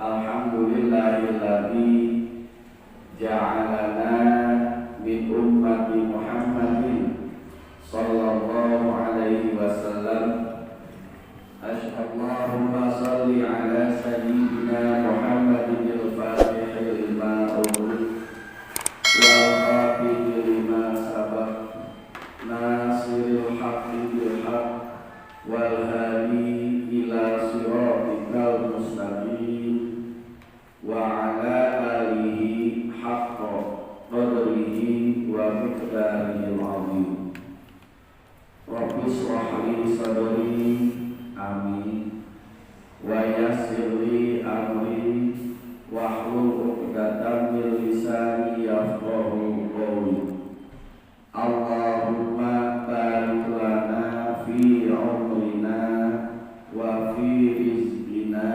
Alhamdulillahilladzi ja'alana min ummati Muhammadin sallallahu alaihi wasallam. Allahumma salli ala sayyidina Muhammadin al-fatihil lima ughliq wal khatimi lima sabaq nasiril haqqi bil haqq wal hadi ila siratikal mustaqim wa ala alihi haqqa qadrihi wa miqdarihi al-azim. Rabbi shrah li sadri, amin, wa yassir li amri wahlul 'uqdatam min lisani yafqahu qawli. Allahumma barik lana fi umrina wa fi rizqina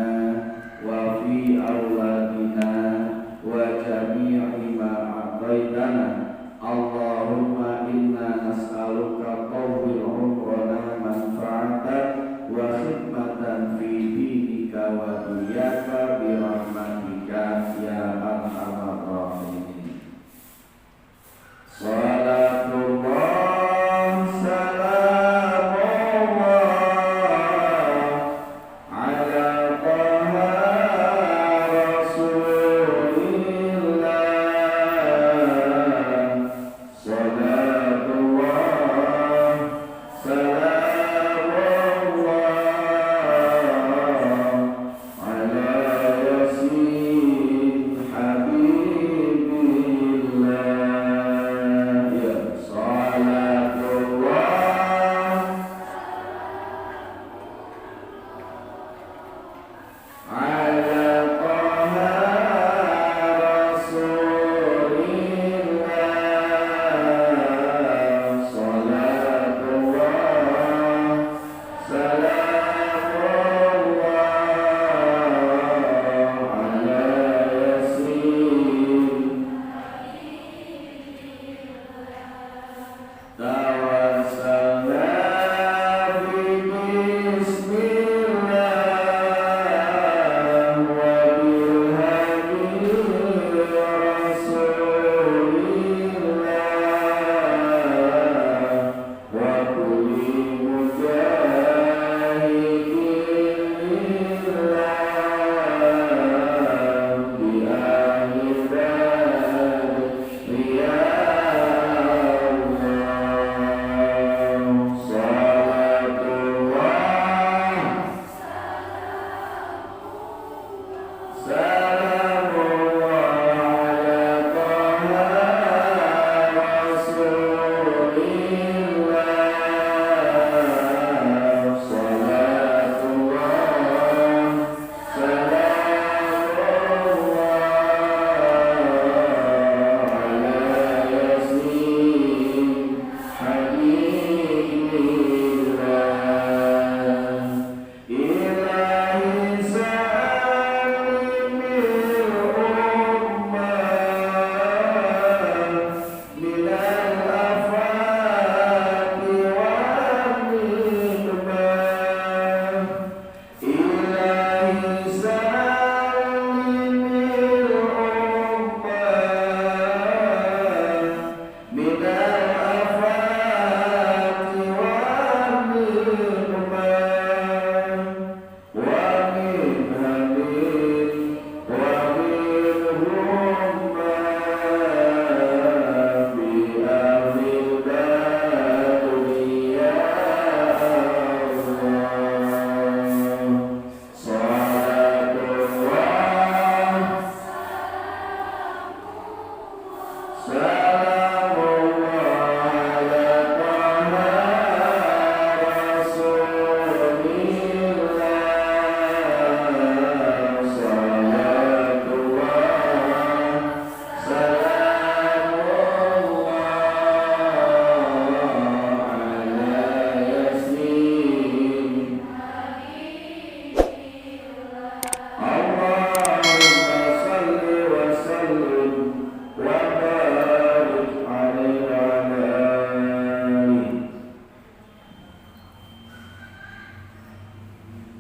wa fi auladina wa jami'i ma a'taitana. Allahumma inna nas'aluka tawfil umrana manfa'atan wa khidmatan fi dinika wa dunyaka bi rahmatika ya arhamar rahimin. Salatullah salamullah ala taha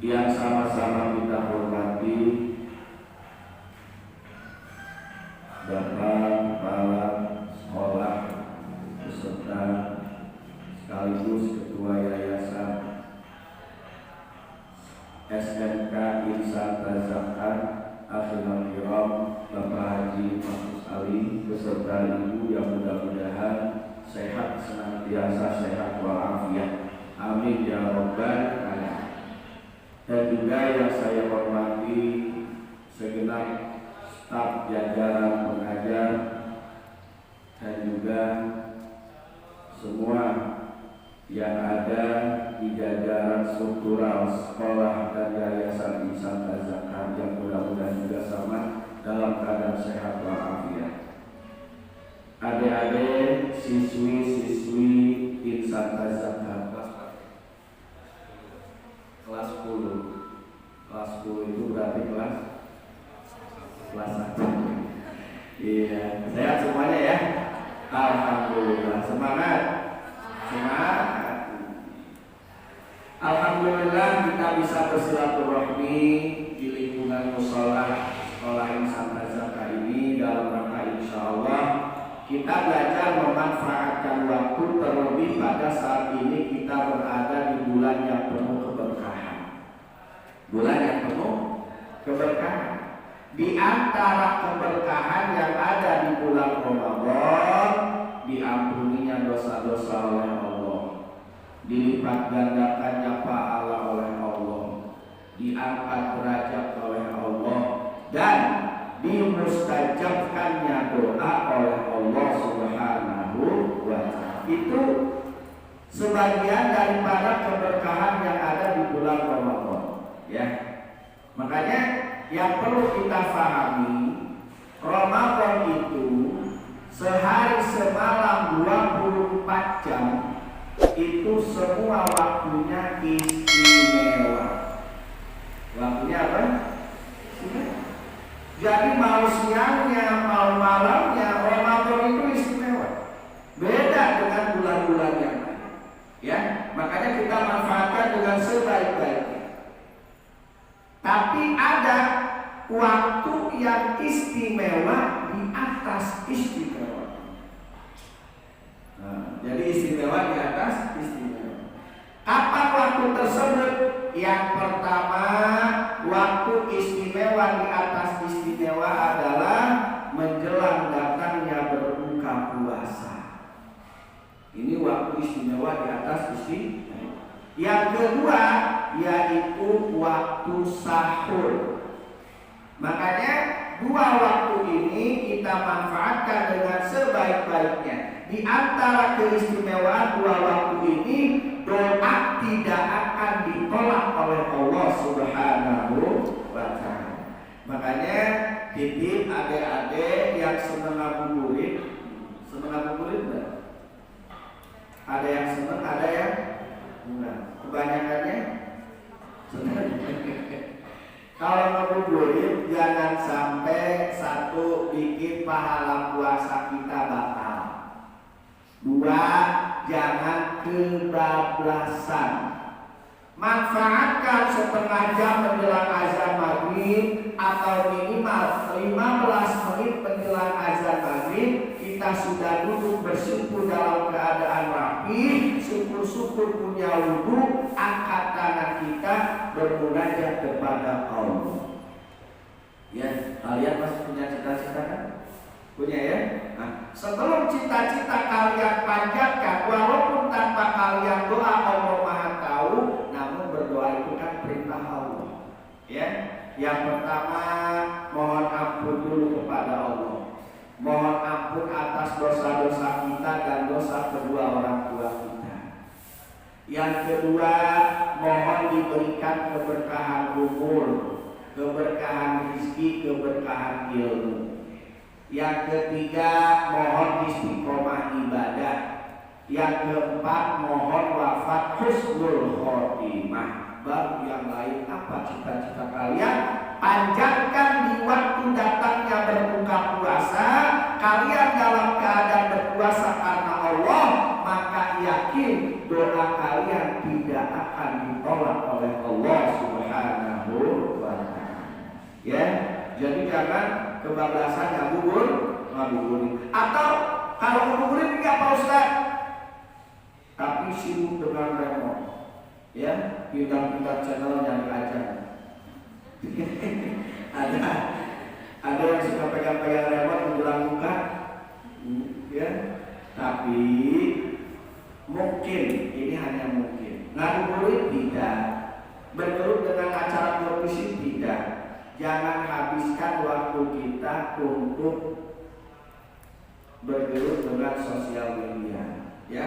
yang sama-sama kita hormati Bapak Kepala Sekolah beserta sekaligus Ketua Yayasan SMK Insan Tazakat Akhirul Kiram Bapak Haji Mahfuz Ali beserta Ibu yang mudah-mudahan sehat senantiasa sehat walafiat. Amin ya rabbal alamin. Dan juga yang saya hormati segenap staf jajaran pengajar dan juga semua yang ada di jajaran struktural sekolah dan yayasan Insan Tazakat yang mudah-mudahan juga sama dalam keadaan sehat walafiat. Adik-adik, siswi-siswi Insan Tazakat kelas 10. Kelas 10 itu berarti kelas 1. Iya, sehat semuanya ya. Alhamdulillah, semangat. Alhamdulillah kita bisa bersilaturahmi di lingkungan mushola sekolah Insan Tazakat ini dalam rangka insyaallah kita belajar memanfaatkan waktu, terlebih pada saat ini kita berada di bulan yang penuh keberkahan. Bulan yang penuh keberkahan. Di antara keberkahan yang ada di bulan Ramadan, diampuninya dosa-dosa oleh Allah, dilipat gandakannya pahala oleh Allah, diangkat derajat oleh Allah, dan dimustajabkannya doa oleh Allah Subhanahu wa ta'ala. Itu sebagian daripada keberkahan yang ada di bulan Ramadan, ya. Makanya yang perlu kita pahami, Ramadan itu sehari semalam 24 jam itu semua waktunya istimewa. Waktunya apa? Istimewa. Jadi mau siangnya, mau malamnya, Ramadan itu istimewa. Beda dengan bulan-bulan yang lain. Ya, makanya kita manfaatkan dengan sebaik-baiknya. Tapi ada waktu yang istimewa di atas istimewa. Nah, jadi istimewa di atas istimewa. Apa waktu tersebut? Yang pertama, waktu istimewa di atas istimewa adalah menjelang datangnya berbuka puasa. Ini waktu istimewa di atas istimewa. Yang kedua, yaitu waktu sahur. Makanya dua waktu ini kita manfaatkan dengan sebaik-baiknya. Di antara keistimewaan dua waktu ini, doa tidak akan ditolak oleh Allah Subhanahu wa ta'ala. Makanya titip adik-adik yang senang ngabuburit. Senang ngabuburit enggak? Ada yang senang, ada yang enggak. Kebanyakannya senang. Kalau ngabuburit jangan sampai satu, bikin pahala puasa kita batal. Dua, jangan kebablasan. Manfaatkan setengah jam menjelang azan maghrib atau minimal 15 menit menjelang azan maghrib. Kita sudah duduk bersyukur dalam keadaan rapi, syukur-syukur punya wudu, angkat tangan kita bermunajat kepada Allah. Ya, kalian masih punya cita-cita kan? Punya ya? Nah, sebelum cita-cita kalian panjatkan, walaupun tanpa kalian doa, Allah Maha tahu, namun berdoa itu kan perintah Allah. Ya, yang pertama mohon ampun dulu kepada Allah. Mohon ampun atas dosa-dosa kita dan dosa kedua orang tua kita. Yang kedua, mohon diberikan keberkahan umur, keberkahan rezeki, keberkahan ilmu. Yang ketiga, mohon istiqomah ibadah. Yang keempat, mohon wafat husnul khotimah. Baru yang lain apa cita-cita kalian? Panjangkan di waktu datangnya berbuka puasa. Kalian dalam keadaan berpuasa karena Allah, maka yakin doa kalian tidak akan ditolak oleh Allah Subhanahu Ya, jadi jangan kebablasan ngabuburit. Atau kalau ngabuburit enggak Pak Ustaz, tapi sibuk dengan remote. Ya, pindah-pindah channel yang aja. ada yang suka pegang-pegang remote menjelang buka. Ya, tapi mungkin ini hanya mungkin. Ngabuburit tidak, bergelut dengan acara televisi tidak. Jangan habiskan waktu kita untuk bergelut dengan sosial media, ya.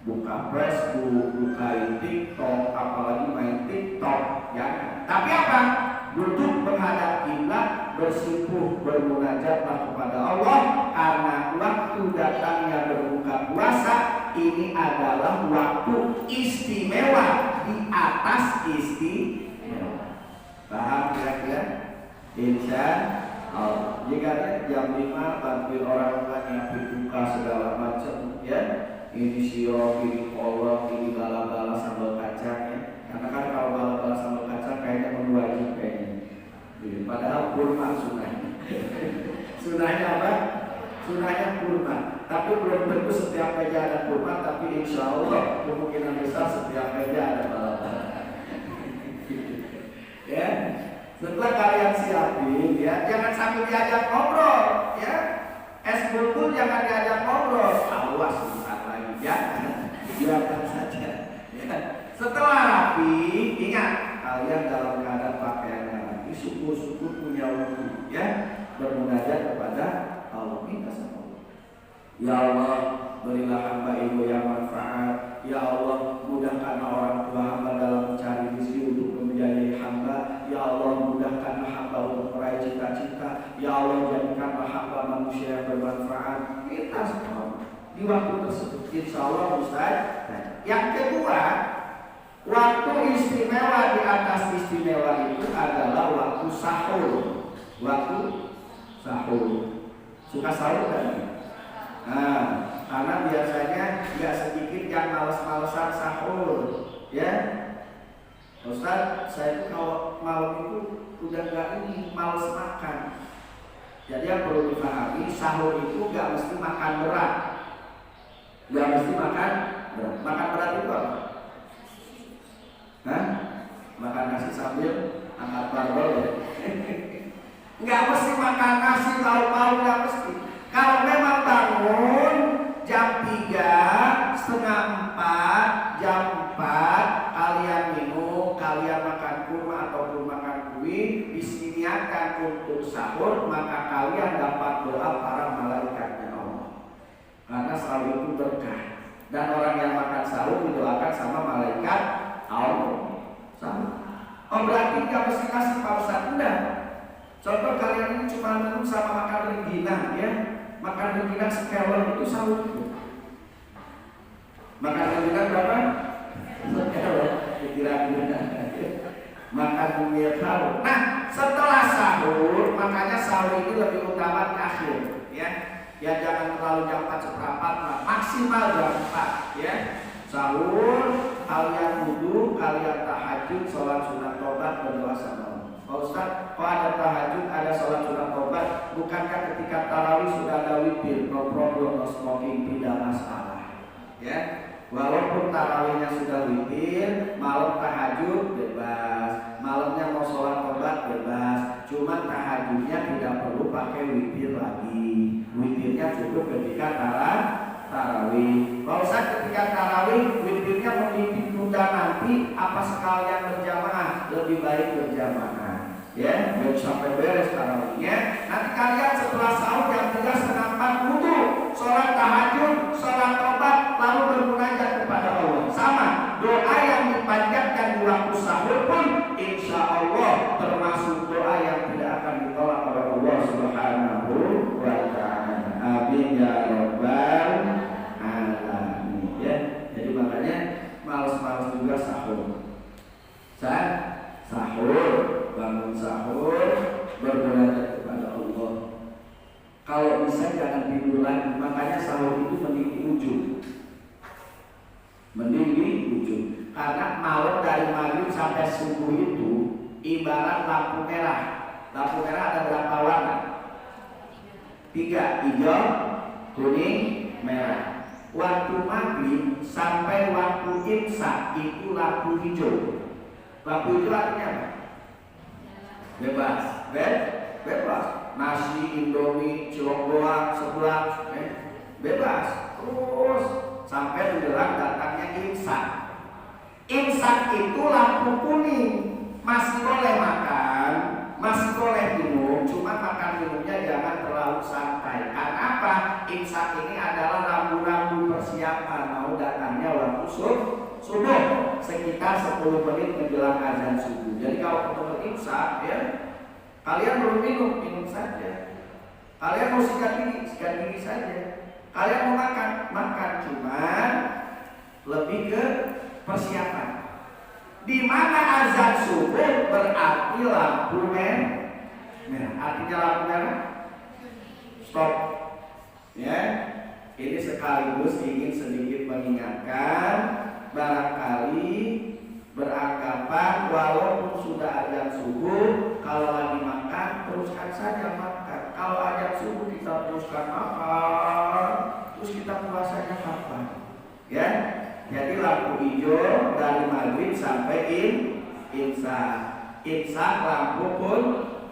Buka Facebook, buka TikTok, apalagi main TikTok, ya. Tapi apa? Duduk menghadap kiblat, bersimpuh, bermunajatlah kepada Allah, karena waktu datangnya berbuka puasa ini adalah waktu istimewa di atas istimewa. Paham kira-kira? Insya Allah. Jika jam 5 bantuin orang yang buka segala macam, ya. Ini sirup, ini kolak, ini bala-bala sambal kacang, ya. Karena kan kalau bala-bala sambal kacang kayaknya mengwajib kayaknya. Padahal kurma sunahnya. Sunahnya apa? Sunahnya kurma. Tapi belum tentu setiap meja ada kurma, tapi insya Allah kemungkinan besar setiap meja ada bala-bala. Ya, setelah kalian siapin, ya, jangan sambil diajak ngobrol, ya. Es bulbul jangan diajak ngobrol, awas sebentar lagi, ya. Biarkan saja. Ya. Setelah rapi, ingat kalian dalam keadaan pakaiannya rapi, syukur-syukur punya wudu, ya. Bermunajat kepada Allah, minta sama Allah. Ya Allah, berilah hamba ilmu yang manfaat. Ya Allah, mudahkanlah orang tua hamba dalam mencari rezeki untuk membiayai hamba. Ya Allah, mudahkanlah hamba untuk meraih cita-cita. Ya Allah, jadikanlah hamba manusia yang bermanfaat. Kita semua di waktu tersebut, insya Allah Ustaz. Yang kedua, waktu istimewa di atas istimewa itu adalah waktu sahur. Waktu sahur. Suka sahur kan? Nah, karena biasanya nggak sedikit yang males-malesan sahur, ya. Ustaz, saya itu kalau malam itu udah nggak ini males makan. Jadi yang perlu dipahami, sahur itu nggak mesti makan berat, nggak mesti makan berat. Makan berat itu apa? Hah? Makan nasi sambil angkat barbel, ya? Nggak mesti makan nasi lauk-lauk, nggak mesti. Kalau memang bangun jam 3, setengah 4, jam 4, kalian minum, kalian makan kurma ataupun makan kue, disiniakan untuk sahur, maka kalian dapat doa para malaikatnya Allah. Karena sahur itu berkah. Dan orang yang makan sahur didoakan sama malaikat Allah. Sahur. Oh, berarti nggak mesti kasih Pak Ustaz, enggak. Contoh kalian ini cuma minum sama makan rengginang, ya. Makan rengginang sekelor itu sahur itu. Makan rengginang berapa? Sekelor. Kira-kira. Makan mie sahur. Nah, setelah sahur, makanya sahur ini lebih utama di akhir, ya. Ya jangan terlalu jam 4:04 lah. Maksimal jam 4, ya. Sahur, kalian wudu, kalian tahajud, sholat sunat tobat, berdoa sama Allah. Pak Ustaz, kok ada tahajud, ada sholat sunat tobat? Bukankah ketika tarawih sudah ada witir? No problem, no smoking, tidak masalah. Ya, walaupun tarawihnya sudah witir, malam tahajud bebas, malamnya mau sholat tobat bebas. Cuma tahajudnya tidak perlu pakai witir lagi. Witirnya cukup ketika tarawih. Pak Ustaz, ketika tarawih witirnya mau ditunda nanti, apa sekalian berjamaah? Lebih baik berjamaah. Ya, belum sampai beres tarawihnya. Nanti kalian setelah sahur jam 3, setengah 4 wudu, sholat tahajud, sholat tobat, lalu bermunajat kepada Allah. Sama, doa yang dipanjatkan di waktu sahur pun insya Allah termasuk doa yang tidak akan ditolak oleh Allah Subhanahu wa Ta'ala. Amin ya rabbal alamin. Ya, jadi makanya males-males juga sahur. Sahur, bangun sahur, bermunajat kepada Allah. Kalau bisa jangan tidur lagi. Makanya sahur itu mending di ujung. Mending di ujung. Karena malam dari maghrib sampai subuh itu ibarat lampu merah. Lampu merah ada berapa warna? 3, hijau, kuning, merah. Waktu maghrib sampai waktu imsak itu lampu hijau. Lampu hijau artinya apa? Bebas, bebas. Nasi, indomie, cilok doang, sebelah, bebas. Terus sampai menjelang datangnya imsak. Imsak itu lampu kuning, masih boleh makan, masih boleh minum, cuma makan minumnya jangan terlalu santai. Karena apa? Imsak ini adalah rambu-rambu persiapan mau datangnya waktu subuh, sekitar 10 menit menjelang azan subuh. Jadi kalau ketemu imsak, ya kalian belum minum saja. Kalian mau sikat gigi saja. Kalian mau makan, cuman lebih ke persiapan. Di mana azan subuh berarti lampu merah. Artinya lampu merah stop. Ya, ini sekaligus ingin sedikit mengingatkan, barangkali beranggapan walaupun sudah azan subuh, kalau lagi makan teruskan saja makan. Kalau azan subuh kita teruskan makan, terus kita puasanya kapan? Ya. Jadi lampu hijau dari maghrib sampai imsak lampu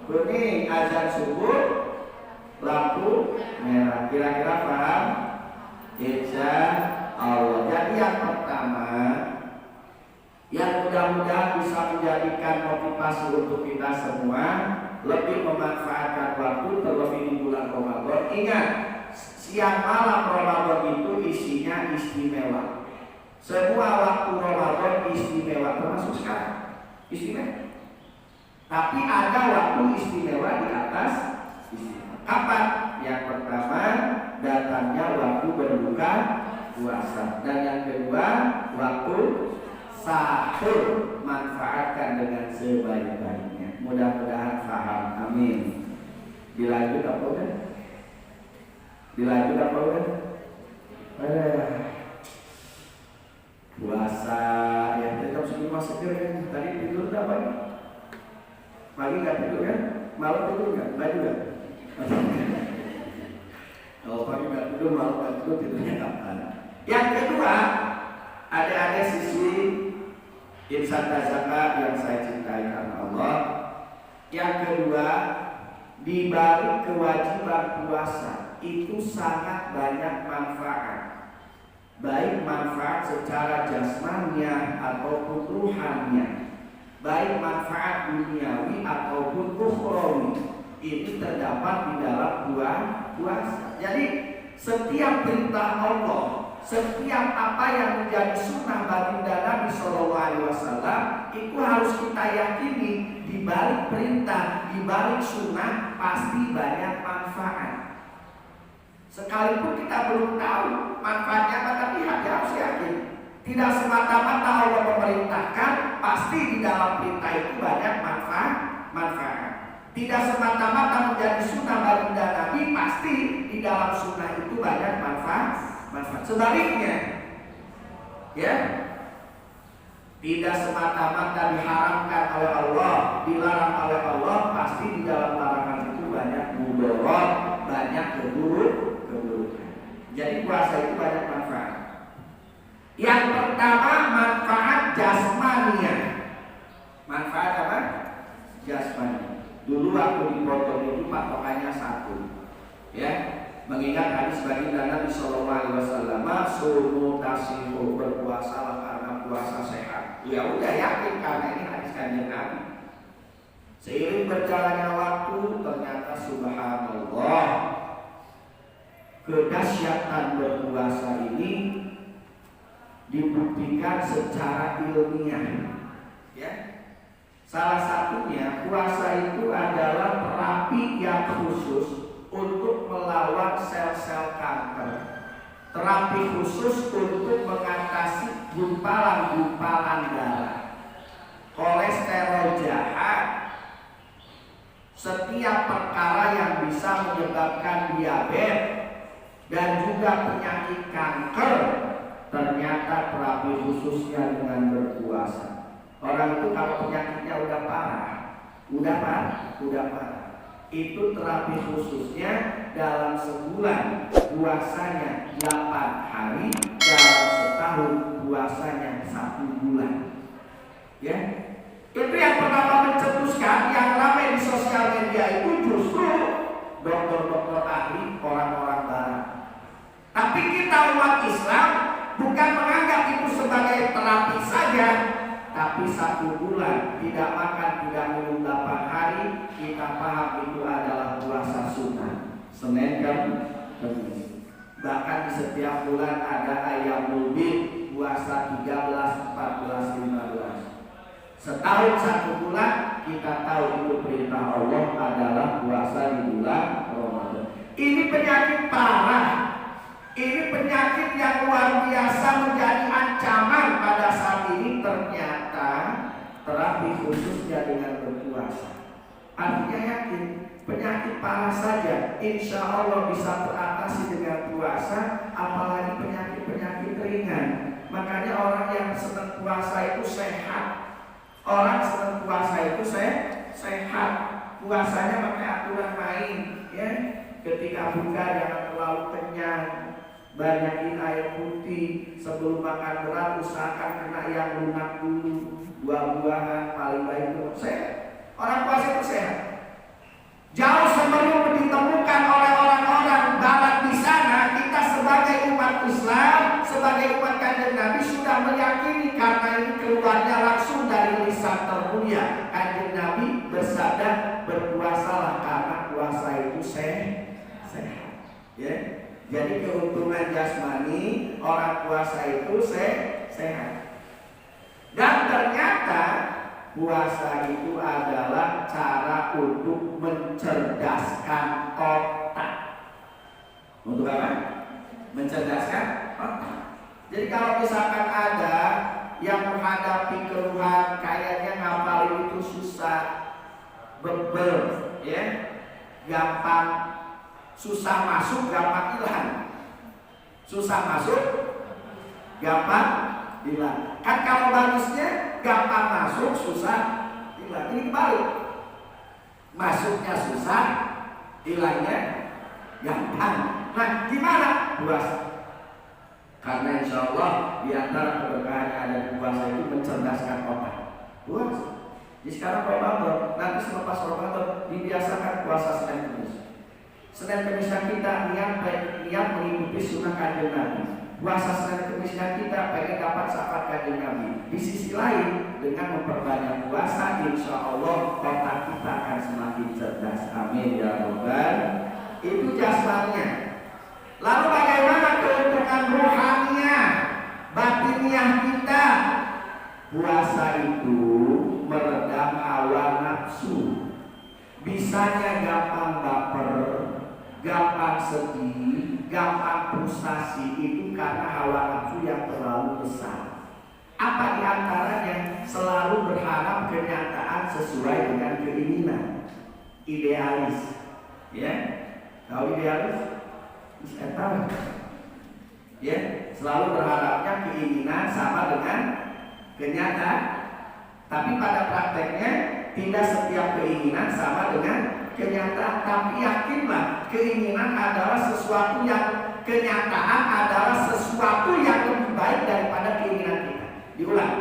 kuning, azan subuh lampu merah. Kira-kira paham? Insya Allah. Jadi yang pertama, yang mudah-mudahan bisa menjadikan motivasi untuk kita semua lebih memanfaatkan waktu, terlebih di bulan Ramadan. Ingat, siang malam Ramadan itu isinya istimewa. Semua waktu Ramadan istimewa, termasuk sekarang istimewa. Tapi ada waktu istimewa di atas istimewa. Kapan? Yang pertama, datangnya waktu berbuka puasa. Dan yang kedua, waktu sahur. Manfaatkan dengan sebaik-baiknya. Mudah-mudahan paham. Amin. Dilanjut apa udah? Puasa yang tetap semua seger kan. Tadi tidur tak pagi? Pagi nggak tidur kan? Malam tidur nggak? Nggak juga. Kalau pagi nggak tidur, malam nggak tidur, tidurnya kapan? Yang kedua, ada sisi insan zakat yang saya cintai karena Allah. Yang kedua, di balik kewajiban puasa itu sangat banyak manfaat. Baik manfaat secara jasmania ataupun ruhannya, baik manfaat duniawi ataupun ukhrawi, ini terdapat di dalam puasa. Jadi setiap perintah Allah, setiap apa yang menjadi sunnah baginda Nabi SAW itu harus kita yakini, di balik perintah, di balik sunnah pasti banyak manfaat. Sekalipun kita belum tahu manfaatnya apa, tapi harus yakin. Tidak semata-mata Allah memerintahkan, pasti di dalam perintah itu banyak manfaat. Tidak semata-mata menjadi sunnah baginda Nabi, pasti di dalam sunnah itu banyak manfaat. Sebaliknya, ya, tidak semata-mata diharamkan oleh Allah, dilarang oleh Allah, pasti di dalam larangan itu banyak mudarat, banyak keburukan. Jadi puasa itu banyak manfaat. Yang pertama, manfaat jasmania. Manfaat apa? Jasmani. Dulu waktu dipotong itu patokannya 1. Ya, mengingat hadis baginda Nabi SAW, sumu tasihu, berpuasalah karena puasa sehat. Ya udah yakin karena ini hadis kanjeng Nabi. Seiring berjalannya waktu, ternyata subhanallah, kedahsyatan berpuasa ini dibuktikan secara ilmiah. Ya, salah satunya puasa itu adalah terapi yang khusus untuk melawan sel-sel kanker. Terapi khusus untuk mengatasi gumpalan-gumpalan darah, kolesterol jahat, setiap perkara yang bisa menyebabkan diabetes dan juga penyakit kanker. Ternyata terapi khususnya dengan berpuasa. Orang itu kalau penyakitnya udah parah, Itu terapi khususnya dalam sebulan puasanya 8 hari, dalam setahun puasanya 1 bulan. Ya, itu yang pertama mencetuskan. Yang ramai di sosial media itu justru dokter-dokter ahli, orang-orang barat. Tapi kita umat Islam bukan menganggap itu sebagai terapi saja, tapi 1 bulan tidak makan, tidak minum 8 hari, kita paham itu adalah puasa sunnah, Senin Kamis. Bahkan di setiap bulan ada Ayyamul Bid, puasa 13, 14, 15. Setahun 1 bulan kita tahu itu perintah Allah adalah puasa di bulan Ramadan. Ini penyakit parah. Ini penyakit yang luar biasa menjadi ancaman pada saat ini. Ternyata terapi khususnya dengan berpuasa. Artinya yakin penyakit parah saja insya Allah bisa teratasi dengan puasa, apalagi penyakit-penyakit ringan. Makanya orang yang senang puasa itu sehat. Orang senang puasa itu sehat. Puasanya pakai aturan main, ya. Ketika buka jangan terlalu kenyang, banyakin air putih. Sebelum makan berat usahakan kena yang lunak dulu. Buah-buahan paling baik itu sehat. Orang puasa itu sehat. Jauh sebelum ditemukan oleh orang-orang barat di sana, kita sebagai umat Islam, sebagai umat Kanjeng Nabi sudah meyakini, karena ini keluarnya langsung dari lisan termulia. Kanjeng Nabi bersabda, berpuasalah karena puasa itu sehat. Ya. Jadi keuntungan jasmani orang puasa itu sehat. Dan ternyata puasa itu adalah cara untuk mencerdaskan otak. Untuk apa? Mencerdaskan otak. Jadi kalau misalkan ada yang menghadapi keluhan kayaknya ngapalin itu susah, bebel, ya, gampang, susah masuk, gampang hilang. Susah masuk, gampang hilang. Kan kalau bagusnya gampang masuk, susah hilang. Ini balik. Masuknya susah, hilangnya gampang. Nah, gimana? Puasa. Karena insya Allah di antara keberkahan yang ada di puasa itu mencerdaskan otak. Puasa. Jadi sekarang Ramadan, nanti selepas Ramadan dibiasakan puasa Senin Kamis. Senin Kamisnya kita niat mengikuti sunnah Kanjeng Nabi. Puasa Senin Kamisnya kita pengen dapat syafaat Kanjeng Nabi. Di sisi lain, dengan memperbanyak puasa, insya Allah otak kita akan semakin cerdas. Amin ya Rabbal. Itu jasmaninya. Lalu bagaimana keuntungan rohaninya, batiniah kita? Puasa itu meredam hawa nafsu. Bisanya gampang baper, gampang sedih, gampang frustasi, itu karena hawa nafsu yang terlalu besar. Apa diantaranya? Selalu berharap kenyataan sesuai dengan keinginan. Idealis, ya. Tahu idealis? Saya tahu. Ya, selalu berharapnya keinginan sama dengan kenyataan. Tapi pada prakteknya tidak setiap keinginan sama dengan kenyataan. Tapi yakinlah, keinginan adalah sesuatu yang, kenyataan adalah sesuatu yang lebih baik daripada keinginan kita. Diulang.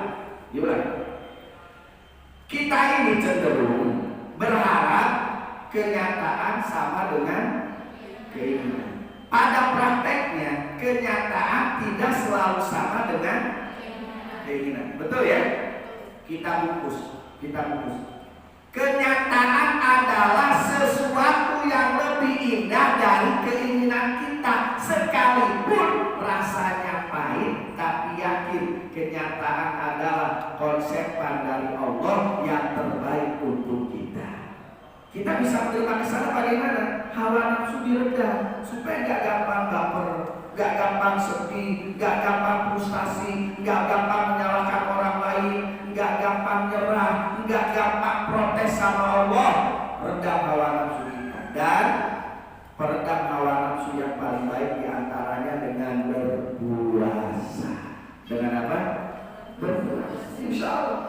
Kita ini cenderung berharap kenyataan sama dengan keinginan. Pada prakteknya kenyataan tidak selalu sama dengan keinginan. Betul ya? Kita bungkus. Kenyataan adalah sesuatu yang lebih indah dari keinginan kita. Sekalipun rasanya pahit, tapi yakin kenyataan adalah konsepan dari Allah yang terbaik untuk kita. Kita bisa menerima kesana bagaimana? Hawa nafsu diredam supaya gak gampang baper, gak gampang sedih, gak gampang frustasi, gak gampang menyalahkan orang lain, gak gampang nyerah, gak gampang protes sama Allah. Redam hawa nafsu kita. Dan peredam hawa nafsu yang paling baik diantaranya dengan berpuasa. Dengan apa? Berpuasa. Insya Allah.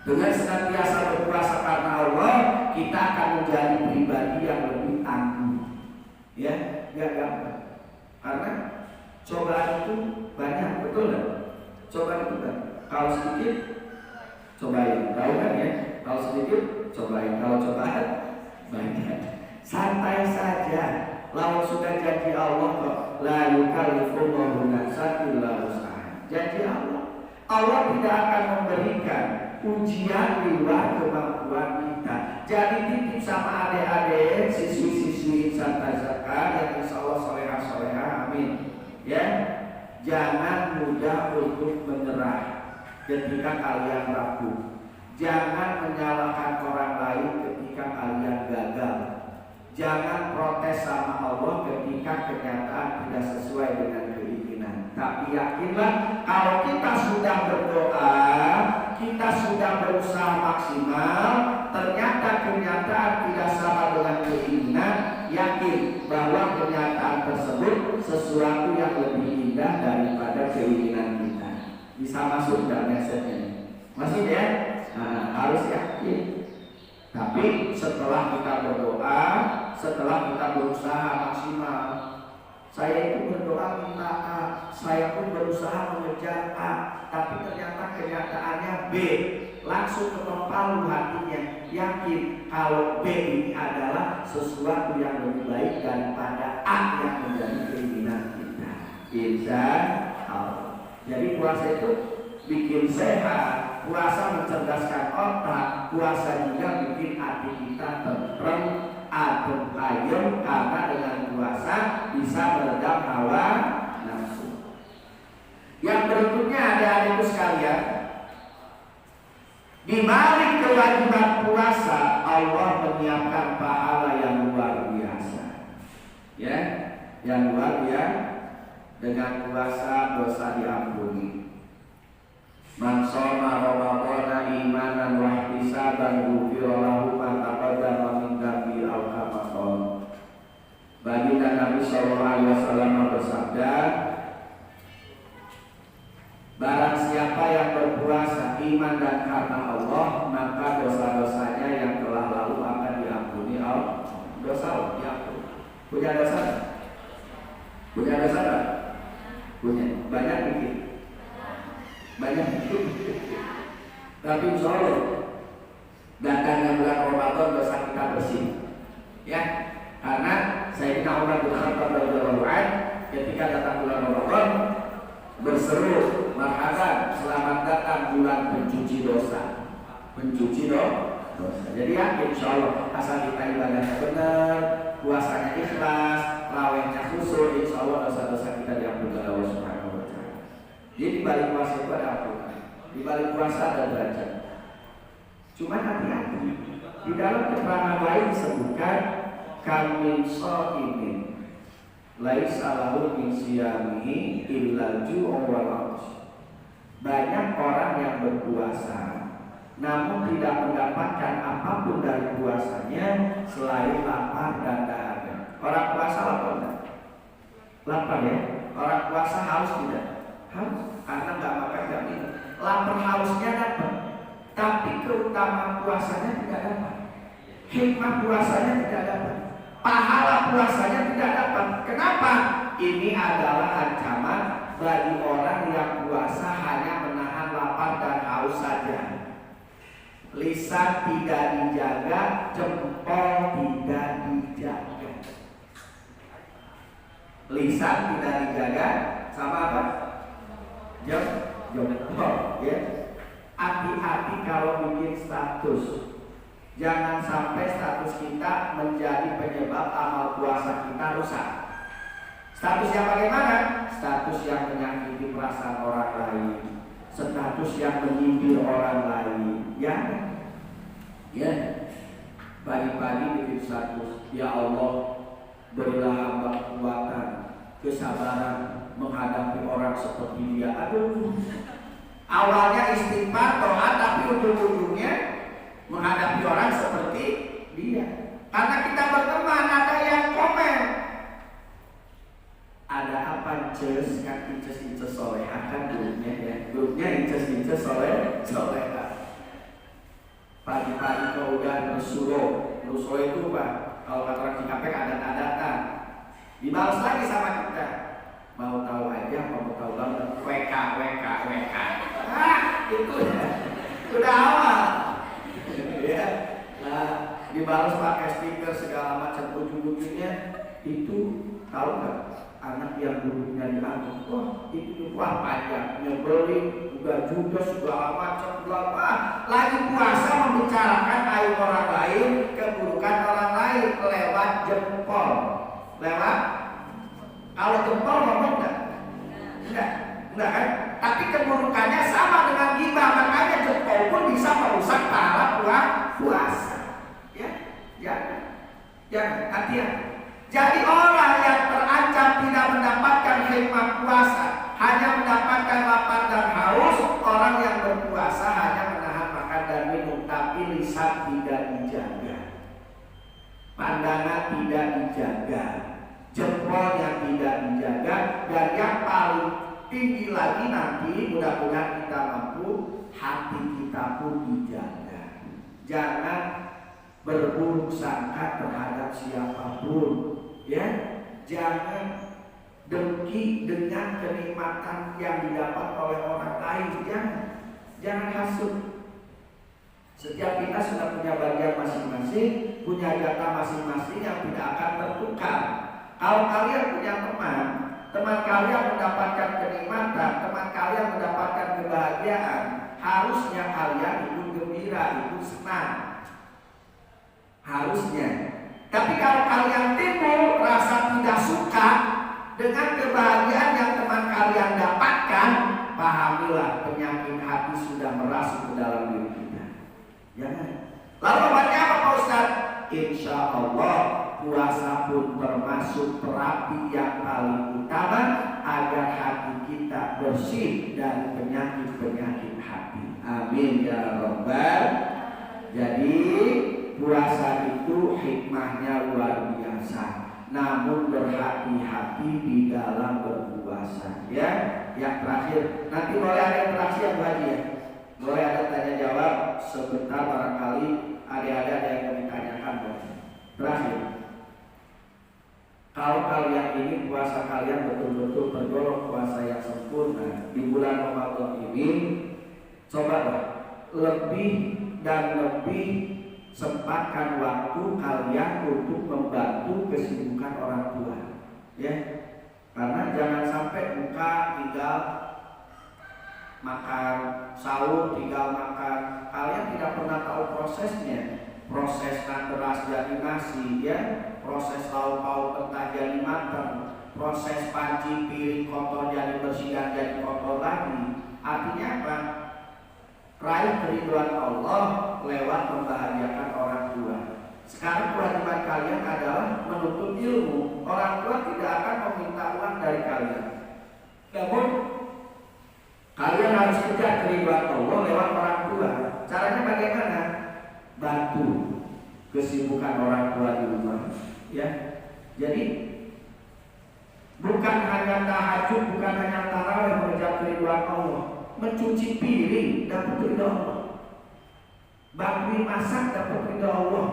Dengan senantiasa berpuasa karena Allah, kita akan menjadi pribadi yang lebih tangguh. Ya, nggak gampang. Karena cobaan itu banyak, betul nggak? Cobaan itu kan, kalau sedikit cobain, tahu kan ya? Kalau sedikit cobain, kalau cobaan banyak. Santai saja. Lalu sudah janji Allah kok, la yukallifullahu nafsan illa wus'aha. Janji Allah. Allah tidak akan memberikan ujian di luar kemampuan kita. Jadi titip sama adik-adik, siswi-siswi insan tazakar yang insya Allah solehah-solehah, amin. Ya, jangan mudah untuk menyerah ketika kalian rapuh. Jangan menyalahkan orang lain ketika kalian gagal. Jangan protes sama Allah ketika kenyataan tidak sesuai dengan keinginan. Tapi yakinlah, kalau kita sudah berdoa, kita sudah berusaha maksimal, ternyata kenyataan tidak sama dengan keinginan, yakin bahwa kenyataan tersebut sesuatu yang lebih indah daripada keinginan kita. Bisa masuk dalam message-nya? Masih ya? Nah, harus yakin. Tapi setelah kita berdoa, setelah kita berusaha maksimal, saya itu berdoa minta A, saya pun berusaha mengejar A, tapi ternyata kenyataannya B. Langsung ketok palu hatinya, yakin kalau B ini adalah sesuatu yang lebih baik daripada A yang menjadi keinginan kita. Insya Allah. Jadi puasa itu bikin sehat, puasa mencerdaskan otak, puasa juga bikin hati kita tentrem, adem ayem, karena dengan puasa bisa meredam hawa nafsu. Yang berikutnya adik-adikku sekalian, di balik kewajiban puasa Allah menyiapkan pahala yang luar biasa. Ya, yang luar biasa. Dengan puasa dosa diampuni. Man shoma Ramadhana imanan wa ihtisaban ghufira lahu ma taqaddama min dhanbi aw kama qala. Baginda Nabi sallallahu alaihi wasallam bersabda, barang siapa yang berpuasa iman dan karena Allah, maka dosa-dosanya yang telah lalu akan diampuni Allah. Dosa diampuni. Punya dosa? Punya dosa enggak? Punya. Banyak dikit. Banyak dikit. Tapi insya Allah datangnya bulan Ramadan dosa kita bersih. Ya, karena Sayyidina Umar bin Khattab radhiyallahu anhu ketika datang bulan Ramadan berseru, marhaban, selamat datang bulan pencuci dosa. Pencuci dosa. Jadi yakin insya Allah asal kita ibadahnya benar, puasanya ikhlas, rawehnya khusyuk, insya Allah dosa-dosa kita diampuni oleh Allah Subhanahu wa Ta'ala. Jadi di balik puasa itu ada ampunan, di balik puasa ada derajat. Cuma hati-hati, di dalam keterangan lain disebutkan kamin shaimin laisa lahu min siyamihi illa ju'un wal 'atsy. Banyak orang yang berpuasa namun tidak mendapatkan apapun dari puasanya selain lapar dan dahaga. Orang puasa lapar enggak? Lapar ya? Orang puasa haus tidak? Haus, karena nggak makan nggak minum. Lapar hausnya dapat, tapi keutamaan puasanya tidak dapat. Hikmah puasanya tidak dapat. Pahala puasanya tidak dapat. Kenapa? Ini adalah ancaman bagi orang yang puasa hanya menahan lapar dan haus saja. Lisan tidak dijaga, jempol tidak dijaga. Lisan tidak dijaga, sama apa? Jempol, ya. Hati-hati kalau bikin status. Jangan sampai status kita menjadi penyebab amal puasa kita rusak. Status yang bagaimana? Status yang menyakiti perasaan orang lain, status yang menyindir orang lain. Ya, pagi-pagi bikin status, ya Allah, berilah hamba kekuatan, kesabaran menghadapi orang seperti dia. Aduh, awalnya istighfar, doa, tapi ujung-ujungnya menghadapi orang seperti dia. Karena kita berteman, ada yang komen, ada apa inces, kan inces soleh, akan grupnya ya, grupnya inces soleh. Pagi-pagi kau udah dan bersuruh itu apa? Kalau kata orang Cikampek adat-adatan. Dibalas lagi sama kita. Mau tahu aja, mau tahu banget. WK. Itu ya. Udah awal. Ya. Nah, dibalas pakai stiker segala macam ujung-ujungnya itu tahu nggak? Anak yang dulunya diangkat, itu pajak, nyebelin, juga segala macam, lagi puasa membicarakan aib orang lain, keburukan orang lain lewat jempol, kalau jempol ngomong enggak kan? Tapi keburukannya sama dengan ghibah, makanya jempol pun bisa merusak pahala puasa. Jangan hati-hati. Jadi orang yang terancam tidak mendapatkan hikmah puasa, hanya mendapatkan lapar dan haus. Orang yang berpuasa hanya menahan makan dan minum, tapi lisan tidak dijaga, pandangan tidak dijaga, jempolnya tidak dijaga, dan yang paling tinggi lagi nanti mudah-mudahan kita mampu, hati kita pun dijaga. Jangan berburuk sangka terhadap siapapun, ya. Jangan dengki dengan kenikmatan yang didapat oleh orang lain. Jangan hasut. Setiap kita sudah punya bagian masing-masing, punya jatah masing-masing yang tidak akan tertukar. Kalau kalian punya teman kalian mendapatkan kenikmatan, teman kalian mendapatkan kebahagiaan, harusnya kalian ikut gembira, ikut senang. Harusnya. Tapi kalau kalian timbul rasa tidak suka dengan kebahagiaan yang teman kalian dapatkan, pahamilah penyakit hati sudah merasuk ke dalam diri kita. Jangan. Lalu obatnya apa Pak Ustaz? Insya Allah puasa pun termasuk terapi yang paling utama agar hati kita bersih dari penyakit-penyakit hati. Amin ya Rabbal. Jadi puasa itu hikmahnya luar biasa. Namun berhati-hati di dalam berpuasa, ya. Yang terakhir, nanti boleh ada interaksi ya Bu Haji ya. Boleh ada tanya jawab sebentar, barangkali ada yang mau ditanyakan. Terakhir, kalau kalian ini puasa kalian betul-betul tergolong puasa yang sempurna di bulan Ramadan ini, cobalah lebih dan lebih sempatkan waktu kalian untuk membantu kesibukan orang tua, ya. Karena jangan sampai buka tinggal makan, sahur tinggal makan. Kalian tidak pernah tahu prosesnya, proses beras jadi nasi, ya, proses lauk pauk mentah jadi matang, proses panci piring kotor jadi bersih dan jadi kotor lagi. Artinya apa? Raih keriduan Allah lewat membahagiakan orang tua. Sekarang kewajiban kalian adalah menuntut ilmu. Orang tua tidak akan meminta uang dari kalian, namun kalian harus kejar keriduan Allah lewat orang tua. Caranya bagaimana? Bantu kesibukan orang tua di rumah, ya. Jadi bukan hanya tahajud, bukan hanya tarawih mengejar keriduan Allah. Mencuci piring dapat ridho Allah, bantuin masak dapat ridho Allah,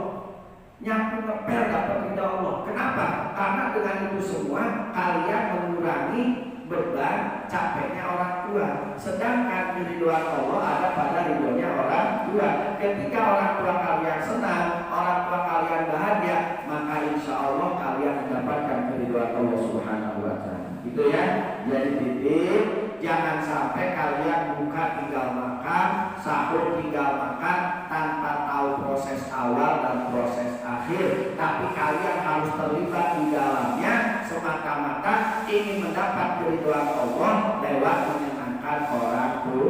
nyapu ngepel dapat ridho Allah. Kenapa? Karena dengan itu semua kalian mengurangi beban capeknya orang tua. Sedangkan keriduan Allah ada pada ridhonya orang tua. Ketika orang tua kalian senang, orang tua kalian bahagia, maka insya Allah kalian mendapatkan keriduan Allah Subhanahu wa Ta'ala. Itu ya. Jadi titik. Jangan sampai kalian buka tinggal makan, sahur tinggal makan tanpa tahu proses awal dan proses akhir. Tapi kalian harus terlibat di dalamnya semata-mata ingin mendapat keridhaan Allah lewat menyenangkan orang tua.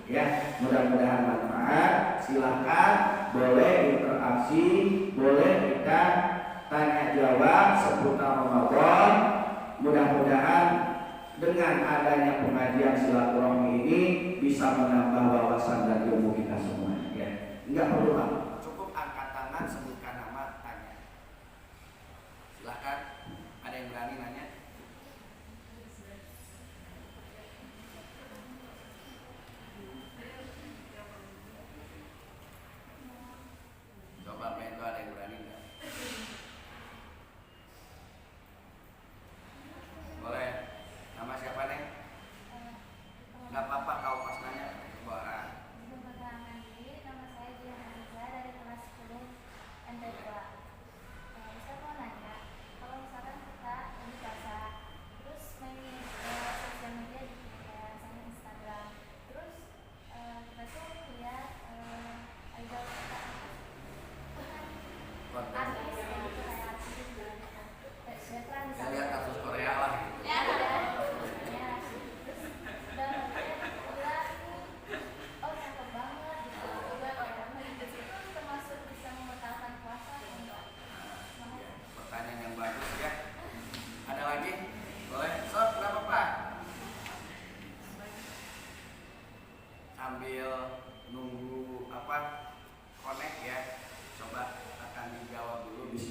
Ya, mudah-mudahan manfaat. Silakan boleh interaksi, boleh kita tanya jawab seputar Ramadan. Mudah-mudahan dengan adanya pengajian silaturahmi ini bisa menambah wawasan dan ilmu kita semua, ya. Enggak perlu Pak, cukup angkat tangan, sebutkan nama, tanya. Silakan, ada yang berani nanya?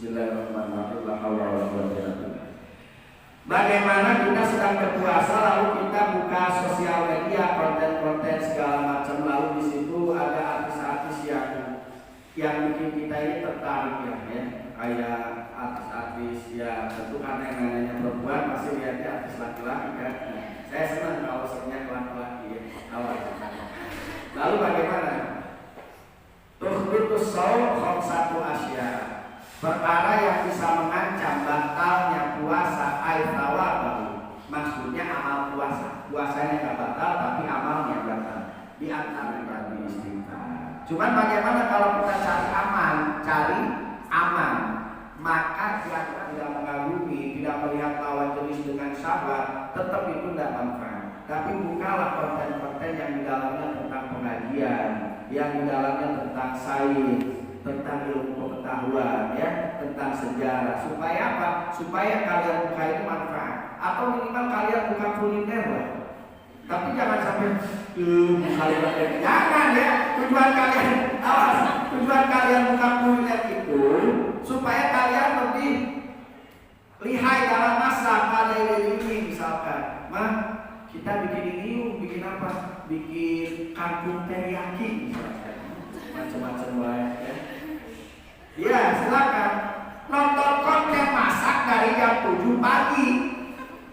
Bismillahirrahmanirrahim. La haula wala quwwata illa billah. Bagaimana kita sedang berpuasa lalu kita buka sosial media, konten-konten segala macam, lalu di situ ada artis-artis yang bikin kita ini tertarik ya, kayak artis-artis ya, tentu karena yang namanya perempuan pasti lihatnya artis laki-laki kan. Saya senang kalau sebenarnya laki-laki ya. Lalu bagaimana? Tuhbitus shaum khamsatu asya. Perkara yang bisa mengancam batalnya puasa aithawabahu. Maksudnya amal puasa. Puasanya enggak batal tapi amalnya batal. Di antaranya istighfar. Cuman bagaimana kalau kita cari aman, maka kira-kira tidak mengagumi, tidak melihat lawan jenis dengan syahwat, tetap itu tidak manfaat. Tapi bukalah konten-konten yang di dalamnya tentang pengajian, yang di dalamnya tentang sains, tentang ilmu pengetahuan, ya, tentang sejarah. Supaya apa? Supaya kalian buka itu manfaat. Atau minimal kalian buka kuliner lah. Tapi jangan sampai kalian jangan ya. Tujuan kalian buka kuliner itu supaya kalian lebih lihai dalam masak. Pada ini misalkan, kita bikin ini yuk, bikin apa? Bikin kangkung teriyaki misalkan. Macam-macam ya. Ya, silakan. Nonton konten masak dari jam 7 pagi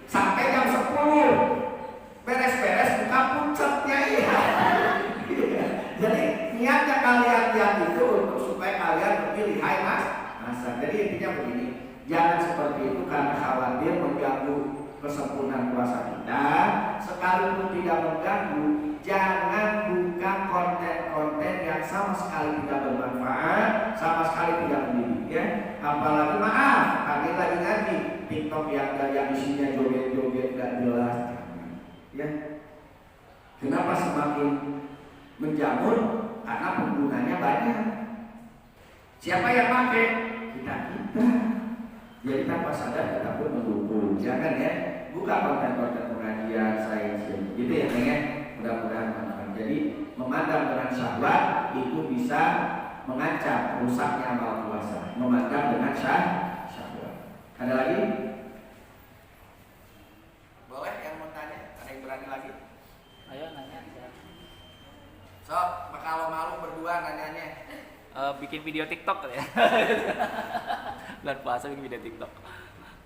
sampai jam 10. Beres-beres buka puncaknya ya. Jadi niatnya kalian lihat itu untuk supaya kalian lebih lihai masak. Jadi intinya begini, jangan seperti itu karena khawatir mengganggu kesempurnaan puasa kita. Sekalipun tidak mengganggu, jangan buka konten-konten yang sama sekali tidak bermanfaat, sama sekali tidak mendidik ya. Apalagi maaf, kami lagi ngaji TikTok yang isinya joget-joget gak jelas ya. Kenapa semakin menjamur? Karena penggunanya banyak. Siapa yang pakai? Kita. Jadi tanpa sadar kita pun mendukung. Jangan ya, buka konten-konten pengajian sains gitu ya, mudah-mudahan manfaat. Jadi memandang dengan syahwat itu bisa mengancam rusaknya amal puasa. Memandang dengan syahwat. Ada lagi? Boleh yang mau tanya? Ada yang berani lagi? Ayo nanya. So, kalau malu berdua nanyanya. Bikin video TikTok ya. Bulan puasa bikin video TikTok.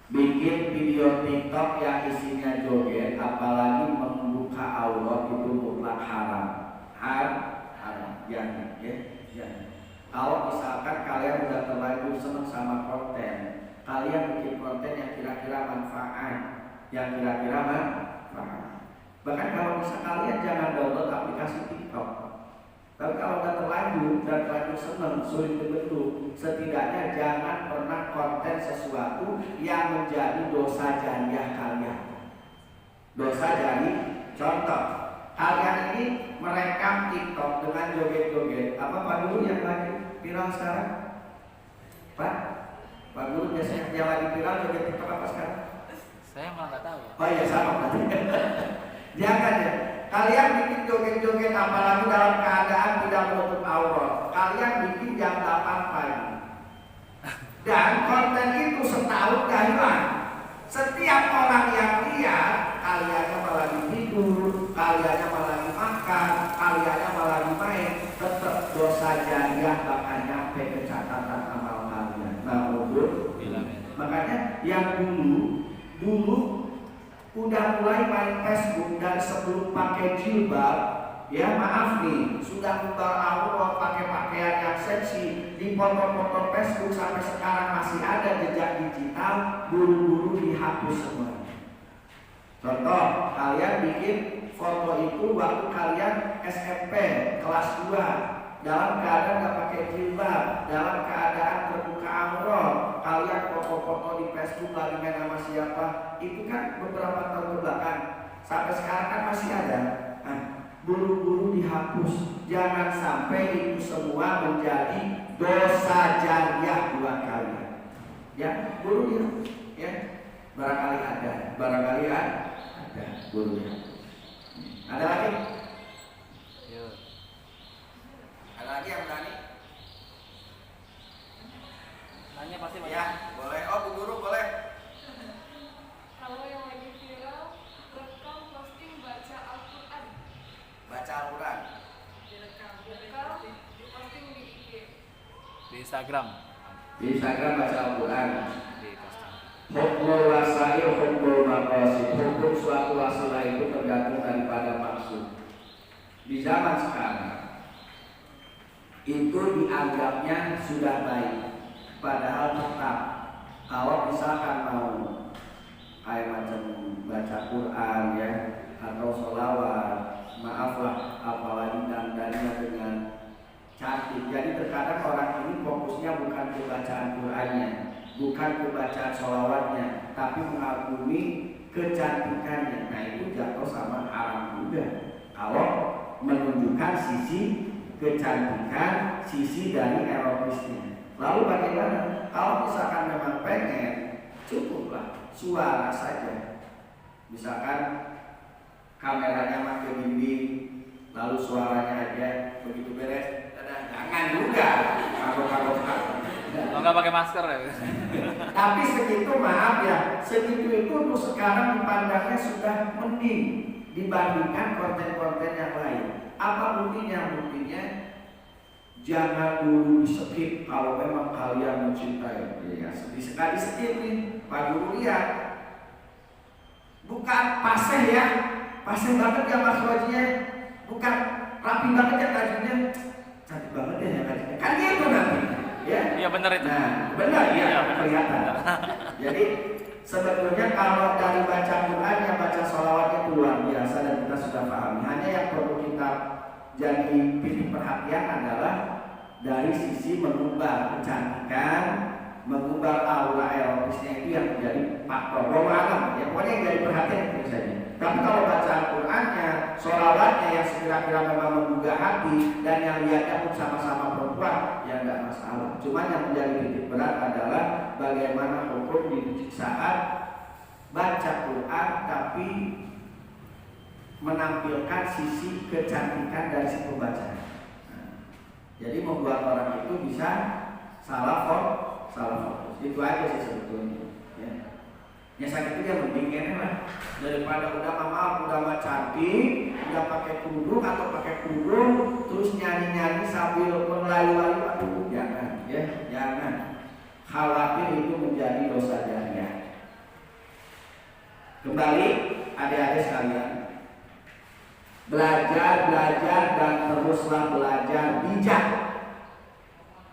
Bikin video TikTok yang isinya joget, apalagi membuka aurat itu mutlak haram. Haram. Jangan ya. Jangan. Kalau misalkan kalian udah terlanjur senang sama konten, kalian bikin konten yang kira-kira manfaat, Bahkan kalau misalkan kalian jangan download aplikasi TikTok. Tapi kalau udah terlanjur dan terlanjur senang, sulit dibentuk, setidaknya jangan pernah konten sesuatu yang menjadi dosa jariah kalian. Dosa jariah, contoh, kalian ini merekam TikTok dengan joget-joget. Apa Pak Guru yang lagi viral sekarang? Pak Guru biasanya yang lagi viral joget TikTok apa sekarang? Saya malah nggak tahu. Oh iya sama berarti. Jangan ya. Kalian bikin joget-joget apalagi dalam keadaan tidak menutup aurat. Kalian bikin jam 8 pagi. Dan konten itu setahun dah hilang. Setiap orang yang lihat, kaliannya malah tidur, kaliannya malah makan, kaliannya malah main, tetap dosa jariah bakal nyampe ke catatan amal kalian. Nah, makanya yang dulu udah mulai main Facebook dan sebelum pakai jilbab, ya maaf nih, sudah bubar aurat pakai pakaian yang seksi di foto-foto Facebook sampai sekarang masih ada jejak digital, buru-buru dihapus semua. Contoh, kalian bikin foto itu waktu kalian SMP kelas 2 dalam keadaan nggak pakai jilbab, dalam keadaan terbuka aurat, kalian foto-foto di Facebook lagi main sama siapa, itu kan beberapa tahun belakang, sampai sekarang kan masih ada. Nah, buru-buru dihapus, jangan sampai itu semua menjadi dosa jariah buat kalian. Ya, buru dihapus. Ya, barangkali ada, buru dihapus. Ada lagi? Ada lagi yang berani? Nanya pasti banyak. Ya, Di Instagram. Di Instagram baca Al-Quran. Di posting. Hukum wasail, hukum maqasid. Hukum suatu wasilah itu tergantung daripada maksud. Di zaman sekarang itu dianggapnya sudah baik, padahal tetap kalau misalkan mau kayak macam baca Quran ya atau sholawat, maaflah apalagi dandannya dengan cantik. Jadi terkadang orang ini fokusnya bukan ke bacaan Qurannya, bukan ke bacaan sholawatnya, tapi mengagumi kecantikannya. Nah itu jatuh sama haram juga kalau menunjukkan sisi kecantikan, sisi dari erotisnya. Lalu bagaimana? Kalau misalkan memang pengen, cukuplah suara saja. Misalkan kameranya makin dinding, lalu suaranya aja begitu beres. Jangan juga kalau Kalau nggak pakai masker ya. tapi segitu maaf ya, segitu itu untuk sekarang dipandangnya sudah mending dibandingkan konten-konten yang lain. Apa buktinya? Buktinya jangan dulu di skip kalau memang kalian mencintai. Ya, sekali skip nih, Pak Guru lihat. Bukan paseh ya, paseh banget ya Mas Wajinya, bukan rapi banget ya kajinya, cantik banget ya kajinya. Kan gitu nanti, ya? Iya benar itu. Nah, benar ya, kelihatan. Jadi sebetulnya kalau dari baca Qurannya, baca sholawatnya itu luar biasa dan kita sudah pahami. Hanya yang perlu kita jadi titik perhatian adalah dari sisi mengubah kecantikan, mengubah aura erotisnya itu yang menjadi faktor. Alam ya, pokoknya yang jadi perhatian itu saja. Tapi kalau bacaan Qurannya, sholawatnya yang sekira-kira memang menggugah hati dan yang lihatnya pun sama-sama perempuan, ya enggak masalah. Cuma yang menjadi titik berat adalah bagaimana hukum di saat baca Quran tapi menampilkan sisi kecantikan dari si pembaca. Jadi membuat orang itu bisa salah fokus. Itu aja sih sebetulnya. Ya. Yang sakit itu dia mendingin lah daripada udah mah cantik, udah pakai kerudung atau pakai kerudung terus nyanyi sambil melayu-layu. Aduh, jangan ya, jangan. Khawatir itu menjadi dosa jariah. Kembali adik-adik sekalian, belajar dan teruslah belajar bijak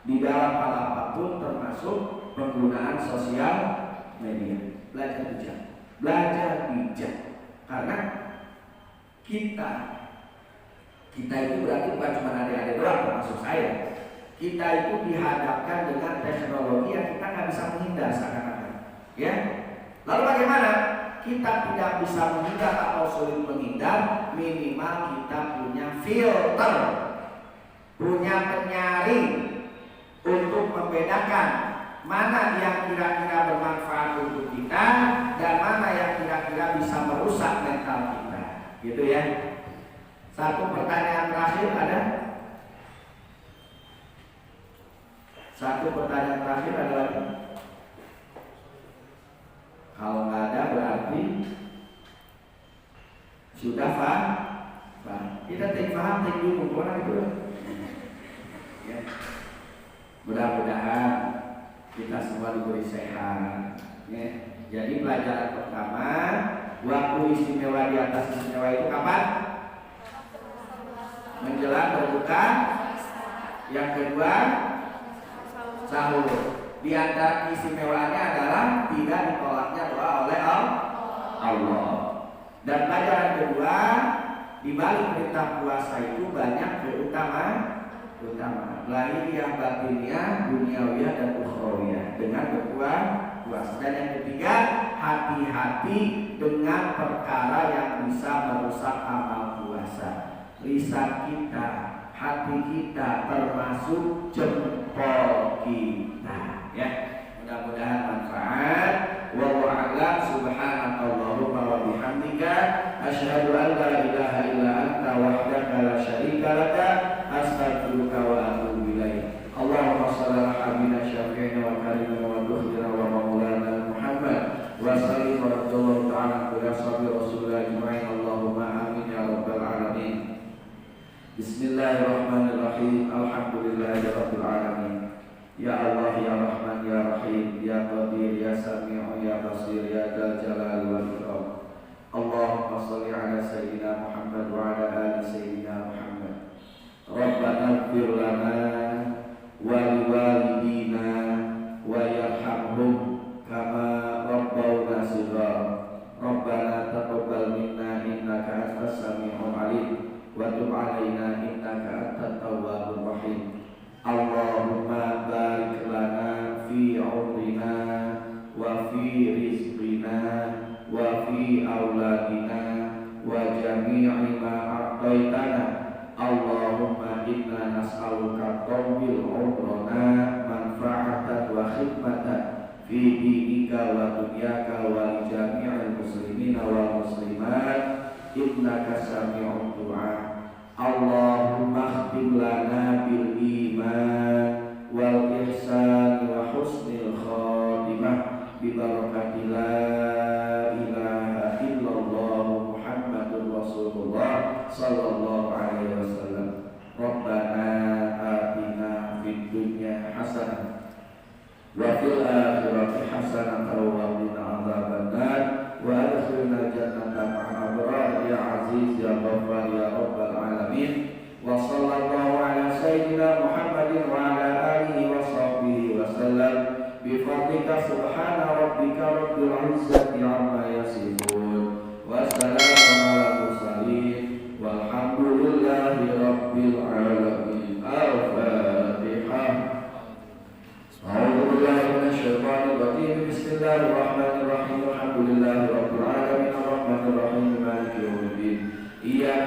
di dalam hal apapun termasuk penggunaan sosial media. Belajar bijak karena kita itu berarti bukan cuma adik-adik doang, termasuk saya. Kita itu dihadapkan dengan teknologi yang kita nggak bisa menghindar seakan-akan, ya. Lalu bagaimana? Kita tidak bisa menghindar atau sulit menghindar, minimal kita punya filter, punya penyaring untuk membedakan mana yang kira-kira bermanfaat untuk kita dan mana yang kira-kira bisa merusak mental kita, gitu ya. Satu pertanyaan terakhir ada? Satu pertanyaan terakhir ada lagi? Kalau nggak ada berarti sudah paham. Kita paham dulu orang itu. Ya. Mudah-mudahan kita semua diberi sehat. Ya. Jadi pelajaran pertama, waktu istimewa di atas istimewa itu kapan? Menjelang berbuka. Yang kedua, sahur. Di antara keistimewaannya adalah tidak ditolaknya doa oleh Allah. Dan pelajaran kedua, di balik perintah puasa itu banyak keutamaan. Lahiriah, batiniah, duniawiyah dan ukhrawiyah dengan berpuasa. Dan yang ketiga, hati-hati dengan perkara yang bisa merusak amal puasa. Lisan kita, hati kita, termasuk jempol kita. Ya, mudah-mudahan manfaat. Wallahu a'lam. Subhanakallahumma wa bihamdika asyhadu an la ilaha illa anta wahdaka la syarika laka astaghfiruka wa atubu ilaik. Allahumma shalli ala habibina syafi'ina wa karimina wa dhuhrina wa maulana Muhammad wa sallim wa radhiyallahu ta'ala ala sahbi rasulillah ajma'in. Allahumma amin ya rabbal alamin. Bismillahirrahmanirrahim. Alhamdulillahirabbil alamin. Ya Allah ya Rahman ya Rahim ya Qadir ya Sami'u ya Basir ya Dzal Jalali wal Ikram. Allahumma shalli ala sayyidina Muhammad wa ala ali sayyidina Muhammad. Rabbana ighfir lana wa liwalidina wa yarhamhum kama rabbawna shighara. Rabbana taqabbal minna innaka antas sami'ul alim wa tub 'alaina innaka antat tawwabur rahim. Allahumma barik lana fi 'umrina wa fi rizqina wa fi auladina wa jami'i ma a'taitana. Allahumma inna nas'aluka tawbil umrana manfa'atan wa khidmatan fi dinika wa dunyaka wa li jami'il muslimina wal muslimat innaka sami'ud du'a. Allahumma khtim lana bil iman wal ihsan wa husnil khatimah bi barakati la ilaha illallah Muhammadur Rasulullah sallallahu alaihi wasallam. Rabbana atina fid dunya hasanah wa fil akhirati hasanah wa qina adzabannar wa adkhilna jannata ma'al abrar ya aziz ya ghaffar ya rabbal alamin. Wa sallallahu ala sayyidina Muhammadin wa ala alihi wa sahbihi wa sallam bi fadlika subhana rabbika rabbil izzati amma yasifun wa salamun ala mursalin walhamdulillahi rabbil alamin. Al-Fatihah. A'udzu billahi minasyaitonir rajim. Bismillahirrahmanirrahim. Alhamdulillahi rabbil alamin arrahmanir rahim maliki yaumiddin. Iyyaka